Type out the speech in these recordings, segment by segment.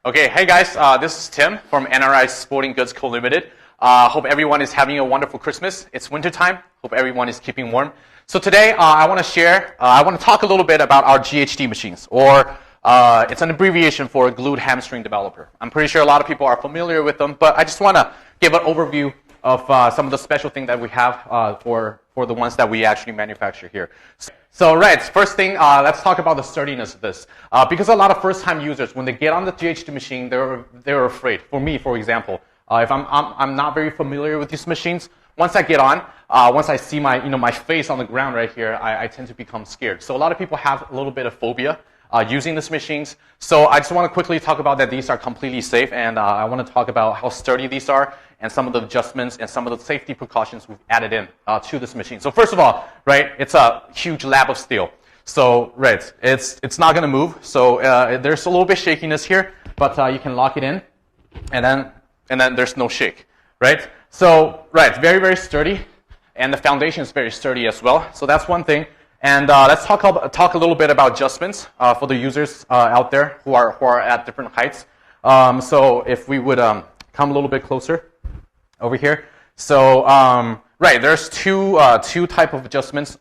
Okay, hey guys, this is Tim from Enerize Sporting Goods Co. Limited. Hope everyone is having a wonderful Christmas. It's winter time. Hope everyone is keeping warm. So today I want to talk a little bit about our GHD machines, or it's an abbreviation for Glute Hamstring Developer. I'm pretty sure a lot of people are familiar with them, but I just want to give an overview of some of the special things that we have for the ones that we actually manufacture here. So right, first thing, let's talk about the sturdiness of this. Because a lot of first-time users, when they get on the GHD machine, they're afraid. For me, for example, if I'm not very familiar with these machines, once I get on, once I see my face on the ground right here, I tend to become scared. So a lot of people have a little bit of phobia using these machines. So I just want to quickly talk about that these are completely safe, and I want to talk about how sturdy these are and some of the adjustments and some of the safety precautions we've added in to this machine. So first of all, right, it's a huge lab of steel. So right, it's not going to move. So there's a little bit shakiness here, but you can lock it in, and then there's no shake, right? So right, very, very sturdy, and the foundation is very sturdy as well. So that's one thing. And let's talk a little bit about adjustments for the users out there who are at different heights. So if we would come a little bit closer over here. So right, there's two type of adjustments: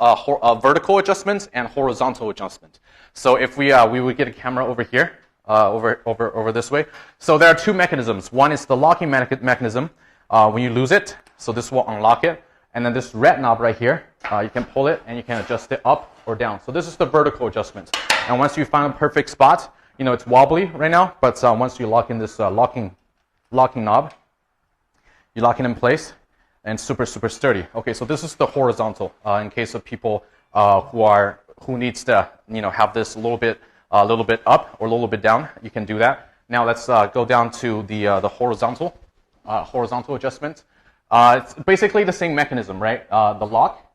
vertical adjustments and horizontal adjustment. So if we would get a camera over here, over this way. So there are two mechanisms. One is the locking mechanism. When you lose it, so this will unlock it. And then this red knob right here, you can pull it and you can adjust it up or down. So this is the vertical adjustment. And once you find a perfect spot, it's wobbly right now, but once you lock in this locking knob, you lock it in place, and it's super, super sturdy. Okay, so this is the horizontal. In case of people who needs to have this a little bit up or a little bit down, you can do that. Now let's go down to the horizontal adjustment. It's basically the same mechanism, right? The lock,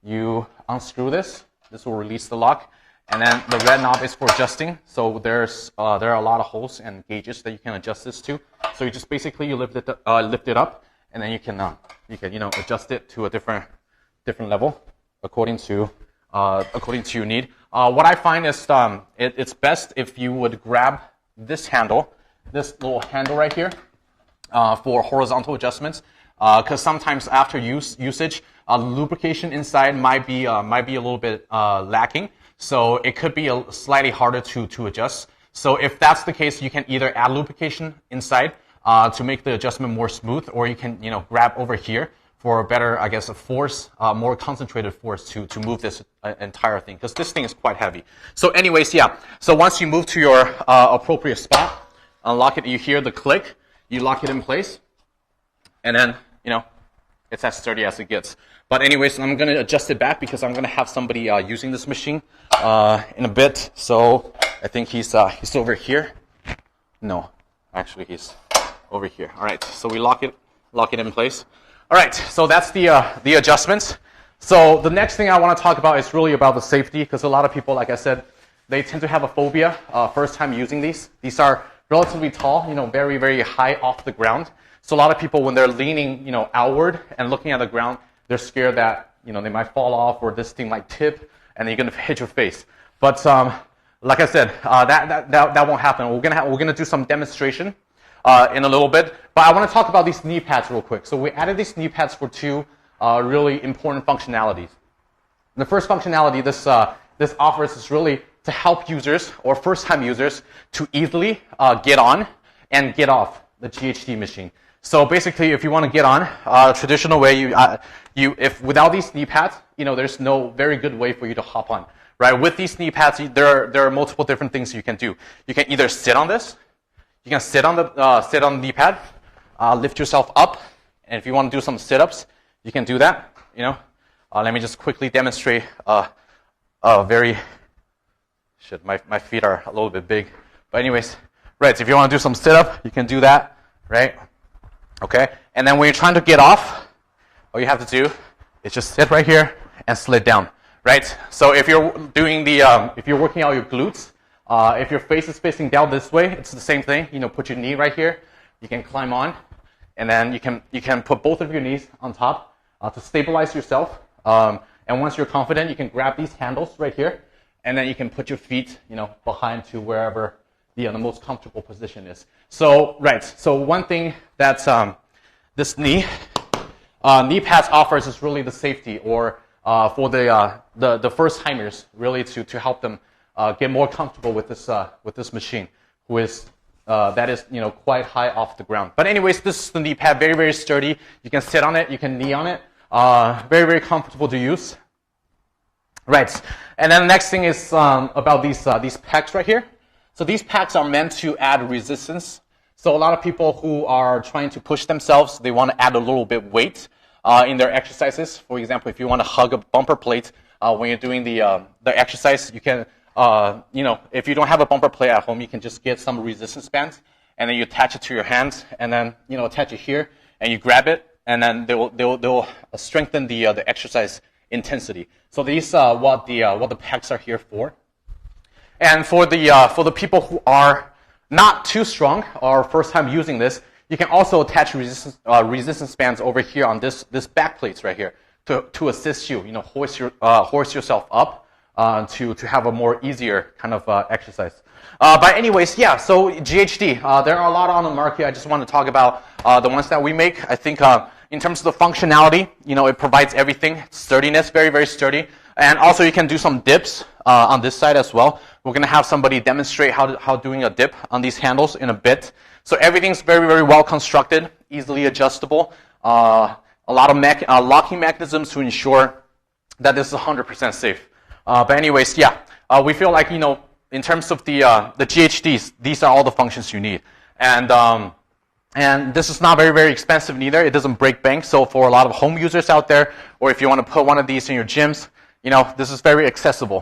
you unscrew this will release the lock, and then the red knob is for adjusting. So there are a lot of holes and gauges that you can adjust this to. So you just basically lift it up, and then you can adjust it to a different level according to your need. What I find is it's best if you would grab this little handle right here for horizontal adjustments. Because sometimes after usage, lubrication inside might be a little bit lacking, so it could be slightly harder to adjust. So if that's the case, you can either add lubrication inside to make the adjustment more smooth, or you can grab over here for a better, I guess, a force, more concentrated force to move this entire thing, because this thing is quite heavy. So anyways, yeah. So once you move to your appropriate spot, unlock it. You hear the click. You lock it in place, and then it's as sturdy as it gets. But anyways, I'm going to adjust it back because I'm going to have somebody using this machine in a bit. So I think he's over here. No, actually he's over here. All right, so we lock it in place. All right, so that's the adjustments. So the next thing I want to talk about is really about the safety, because a lot of people, like I said, they tend to have a phobia first time using these. These are relatively tall, very, very high off the ground. So a lot of people, when they're leaning, outward and looking at the ground, they're scared that, they might fall off or this thing might tip and you're going to hit your face. But like I said, that won't happen. We're gonna do some demonstration in a little bit. But I want to talk about these knee pads real quick. So we added these knee pads for two really important functionalities. The first functionality this offers is really to help users or first-time users to easily get on and get off the GHD machine. So basically, if you want to get on traditional way, if without these knee pads, there's no very good way for you to hop on, right? With these knee pads, there are multiple different things you can do. You can either sit on this, you can sit on the knee pad, lift yourself up, and if you want to do some sit-ups, you can do that. Let me just quickly demonstrate my feet are a little bit big, but anyways, right? So if you want to do some sit-up, you can do that, right? Okay, and then when you're trying to get off, all you have to do is just sit right here and slid down, right? So if you're doing if you're working out your glutes, if your face is facing down this way, it's the same thing. Put your knee right here. You can climb on, and then you can put both of your knees on top to stabilize yourself. And once you're confident, you can grab these handles right here, and then you can put your feet, behind to wherever the most comfortable position is. So, right. So one thing that this knee pads offers is really the safety, or for the first timers, really to help them get more comfortable with this machine, who is that is quite high off the ground. But anyways, this is the knee pad, very, very sturdy. You can sit on it, you can knee on it, very, very comfortable to use. Right, and then the next thing is about these pecs right here. So these pecs are meant to add resistance. So a lot of people who are trying to push themselves, they want to add a little bit weight in their exercises. For example, if you want to hug a bumper plate when you're doing the exercise, you can, if you don't have a bumper plate at home, you can just get some resistance bands, and then you attach it to your hands, and then attach it here, and you grab it, and then they'll strengthen the exercise intensity. So these what the pecs are here for. And for the people who are not too strong or first time using this, you can also attach resistance bands over here on this back plates right here to assist you, hoist yourself up to have a more easier kind of exercise. But anyways, yeah. So GHD, there are a lot on the market. I just want to talk about the ones that we make. I think in terms of the functionality, it provides everything. Sturdiness, very, very sturdy. And also you can do some dips on this side as well. We're going to have somebody demonstrate how doing a dip on these handles in a bit. So everything's very, very well constructed, easily adjustable. A lot of locking mechanisms to ensure that this is 100% safe. But anyways, yeah, we feel like, in terms of the GHDs, these are all the functions you need. And this is not very, very expensive neither. It doesn't break bank. So for a lot of home users out there, or if you want to put one of these in your gyms, this is very accessible.